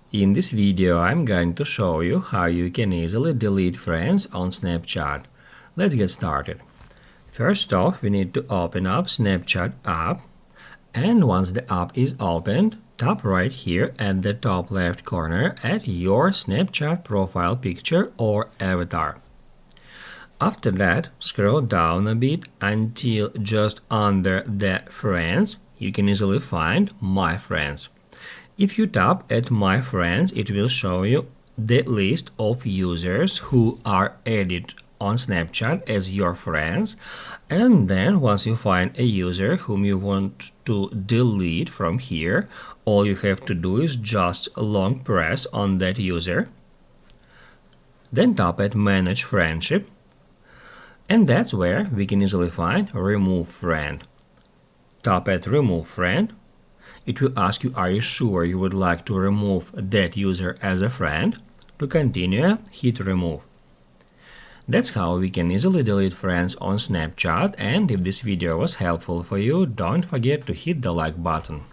In this video, I'm going to show you how you can easily delete friends on Snapchat. Let's get started. First off, we need to open up Snapchat app, and once the app is opened, tap right here at the top left corner at your Snapchat profile picture or avatar. After that, scroll down a bit until just under the friends, you can easily find My Friends. If you tap at My Friends, it will show you the list of users who are added on Snapchat as your friends, and then once you find a user whom you want to delete from here, all you have to do is just long press on that user, then tap at Manage Friendship, and that's where we can easily find Remove Friend. Tap at Remove Friend. It will ask you, are you sure you would like to remove that user as a friend? To continue, hit remove. That's how we can easily delete friends on Snapchat, and if this video was helpful for you, don't forget to hit the like button.